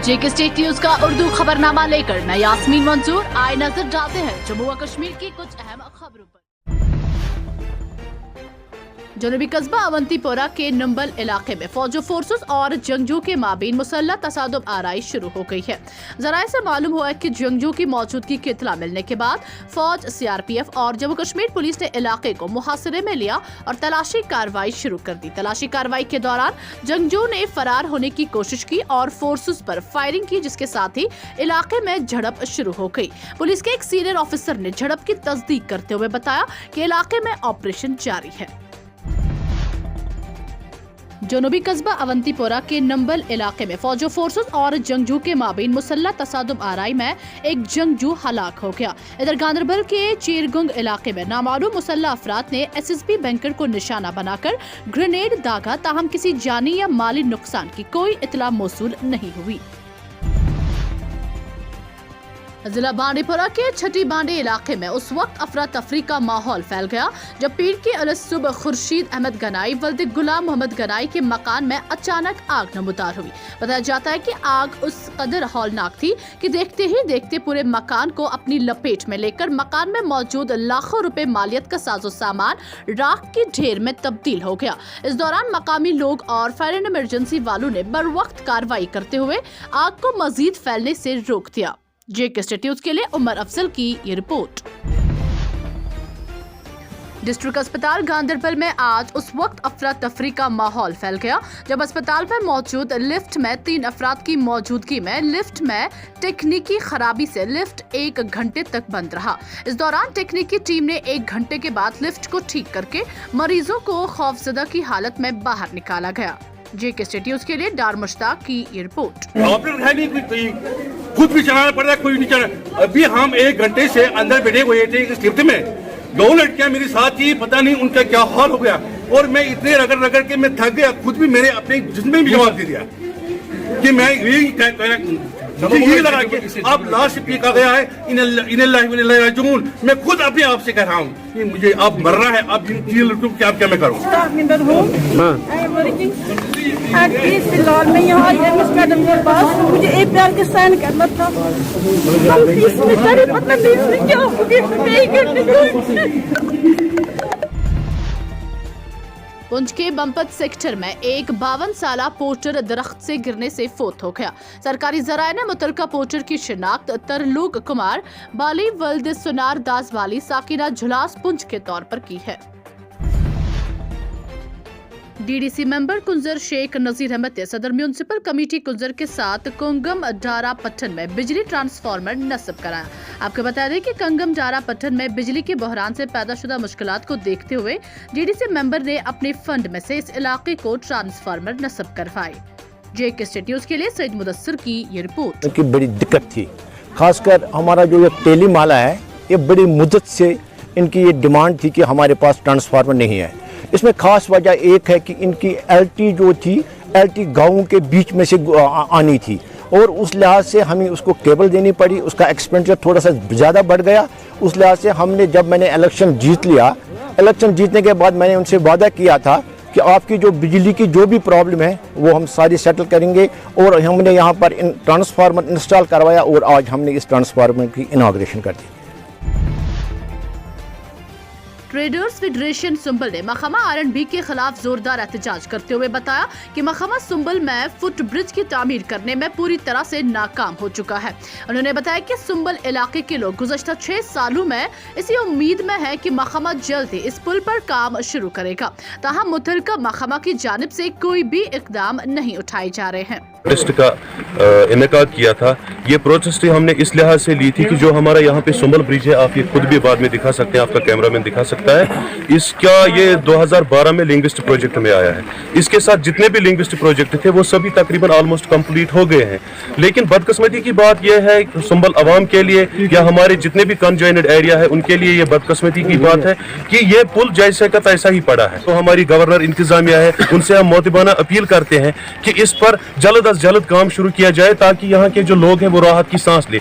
जेके state news का उर्दू खबरनामा लेकर मैं यास्मीन मंजूर आए नजर डालते हैं जम्मू व कश्मीर की कुछ अहम खबरों पर। जनूबी कस्बा अवंतीपोरा के नंबल इलाके में फौजी फोर्सेस और जंगजू के माबीन मुसल्लह तसादुम आराई शुरू हो गई है। जराये से मालूम हुआ है कि जंगजू की मौजूदगी की इत्तला मिलने के बाद फौज, सीआरपीएफ और जम्मू कश्मीर पुलिस ने इलाके को मुहासरे में लिया और तलाशी कार्रवाई शुरू कर दी। तलाशी कार्रवाई के दौरान जंगजू ने फरार होने की कोशिश की और फोर्सेस पर फायरिंग की, जिसके साथ ही इलाके में झड़प शुरू हो गई। पुलिस के एक सीनियर ऑफिसर ने झड़प की तस्दीक करते हुए बताया कि इलाके में ऑपरेशन जारी है। जनूबी कस्बा अवंतीपोरा के नंबल इलाके में फौजी फोर्सेस और जंगजू के माबीन मुसल्लह तसादुम आराई में एक जंगजू हलाक हो गया। इधर गांदरबल के चीरगुंग इलाके में नामालूम मुसल्लह अफराद ने एसएसबी बैंकर को निशाना बनाकर ग्रेनेड दागा, ताहम किसी जानी या माली नुकसान की कोई इत्तला मौसूल नहीं हुई। जिला बांडीपुरा के छठी बांडी इलाके में उस वक्त अफरा तफरी का माहौल फैल गया जब पीर के अलसुब खुर्शीद अहमद गनाई वल्द गुलाम मोहम्मद गनाई के मकान में अचानक आग नमूदार हुई। बताया जाता है कि आग उस कदर हौलनाक थी कि देखते ही देखते पूरे मकान को अपनी लपेट में लेकर मकान में मौजूद लाखों रुपए मालियत का साजो सामान राख की ढेर में तब्दील हो गया। इस दौरान मकामी लोग और फायर एंड इमरजेंसी वालों ने बर वक्त कार्रवाई करते हुए आग को मजीद फैलने से रोक दिया। जेके स्टेट न्यूज के लिए उमर अफजल की ये रिपोर्ट। डिस्ट्रिक्ट अस्पताल गांदरबल में आज उस वक्त अफरा तफरी का माहौल फैल गया जब अस्पताल में मौजूद लिफ्ट में 3 अफराद की मौजूदगी में लिफ्ट में टेक्निकी खराबी से लिफ्ट 1 घंटे तक बंद रहा। इस दौरान टेक्निकी टीम ने 1 घंटे के बाद लिफ्ट को ठीक करके मरीजों को खौफजदा की हालत में बाहर निकाला गया। जेके स्टेट न्यूज के लिए डार मुश्ताक की ये रिपोर्ट। खुद भी चलाना पड़ रहा है, कोई नहीं चला। अभी हम 1 घंटे से अंदर बैठे हुए थे इस लिफ्ट में। 2 लड़कियां मेरे साथ थी, पता नहीं उनका क्या हाल हो गया और मैं इतने रगड़ के मैं थक गया। खुद भी मेरे अपने जिस्म में भी जवाब दे दिया कि मैं यही लगा कि अब लास्ट पे कहा गया है इन्नलिल्लाहि व इन्ना इलैहि राजिऊन। मैं खुद अपने आप से कह रहा हूँ कि मुझे अब मरना है। अब इन 3 लड़कों को क्या मैं करूँ? फिलहाल मैं यहाँ मैडम के पास, मुझे APR का साइन करना था। पुंछ के बम्पत सेक्टर में एक 52 साला पोर्टर दरख्त से गिरने से फोत हो गया। सरकारी जराये ने मुतलका पोर्टर की शिनाख्त तरलूक कुमार बाली वल्द सुनार दास वाली साकिना झुलास पुंछ के तौर पर की है। डीडीसी मेंबर कुंजर शेख नजीर अहमद ने सदर म्यूनिसिपल कमेटी कुंजर के साथ कंगम डारा पट्टन में बिजली ट्रांसफार्मर नस्ब कराया। आपको बता दें कि कंगम डारा पट्टन में बिजली के बहरान से पैदा शुदा मुश्किलात को देखते हुए डीडीसी मेंबर ने अपने फंड में से इस इलाके को ट्रांसफार्मर नस्ब करवाए। जेके स्टेट न्यूज के लिए सईद मुदस्सिर की ये रिपोर्ट। की बड़ी दिक्कत थी, खासकर हमारा जो ये तेली माला है, ये बड़ी मुद्दत से इनकी ये डिमांड थी कि हमारे पास ट्रांसफार्मर नहीं है। इसमें खास वजह एक है कि इनकी एलटी जो थी, एलटी गाँव के बीच में से आनी थी और उस लिहाज से हमें उसको केबल देनी पड़ी। उसका एक्सपेंडिचर थोड़ा सा ज़्यादा बढ़ गया। उस लिहाज से हमने, जब मैंने इलेक्शन जीत लिया, इलेक्शन जीतने के बाद मैंने उनसे वादा किया था कि आपकी जो बिजली की जो भी प्रॉब्लम है वो हम सारी सेटल करेंगे और हमने यहाँ पर ट्रांसफार्मर इंस्टॉल करवाया और आज हमने इस ट्रांसफार्मर की इनॉग्रेशन कर दी। ट्रेडर्स फेडरेशन सुंबल ने मखमा R&B के खिलाफ जोरदार एहतजाज करते हुए बताया कि मखमा सुंबल में फुट ब्रिज की तामीर करने में पूरी तरह से नाकाम हो चुका है। उन्होंने बताया कि सुंबल इलाके के लोग गुज़श्ता 6 सालों में इसी उम्मीद में है कि मखमा जल्द ही इस पुल पर काम शुरू करेगा, ताहम मुतलका मखमा की जानिब से कोई भी इकदाम नहीं उठाए जा रहे हैं। प्रोटेस्ट का इनेकाद किया था। ये प्रोटेस्ट हमने इस लिहाज से ली थी कि जो हमारा यहाँ पे सुंबल ब्रिज है, आप ये खुद भी बाद में दिखा सकते हैं, आपका कैमरामैन दिखा सकता है, इसका ये 2012 में लिंग्विस्ट प्रोजेक्ट में आया है। इसके साथ जितने भी लिंग्विस्ट प्रोजेक्ट थे वो सभी तकरीबन ऑलमोस्ट कंप्लीट हो गए हैं। लेकिन बदकिस्मती की बात यह है सुंबल अवाम के लिए या हमारे जितने भी कंजॉइंटेड एरिया है उनके लिए ये बदकिस्मती की बात है कि ये पुल जैसे का तैसा ही पड़ा है। तो हमारी गवर्नर इंतजामिया है, उनसे हम मोतिबाना अपील करते हैं कि इस पर जल्द अज जल्द काम शुरू किया जाए ताकि यहाँ के जो लोग हैं वो राहत की सांस ले।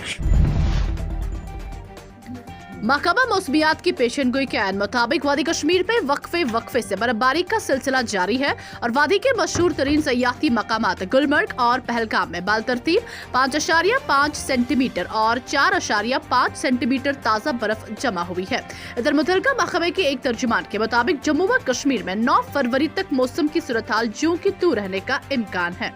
महकमा मौसमियात की पेशनगोई के ऐन मुताबिक वादी कश्मीर पे वक्फे से बर्फबारी का सिलसिला जारी है और वादी के मशहूर तरीन सयाहती मकामात गुलमर्ग और पहलगाम में बालतरतीब 5.5 सेंटीमीटर और 4.5 सेंटीमीटर ताज़ा बर्फ जमा हुई है। इधर मुतलका महकमे के एक तर्जुमान के मुताबिक जम्मू व कश्मीर में 9 फरवरी तक मौसम की सूरत हाल ज्यों की त्यों रहने का इम्कान है।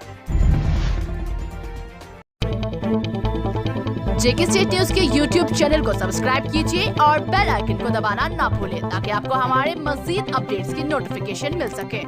जेके स्टेट न्यूज के YouTube चैनल को सब्सक्राइब कीजिए और बेल आइकन को दबाना ना भूलें ताकि आपको हमारे मज़ीद अपडेट्स की नोटिफिकेशन मिल सके।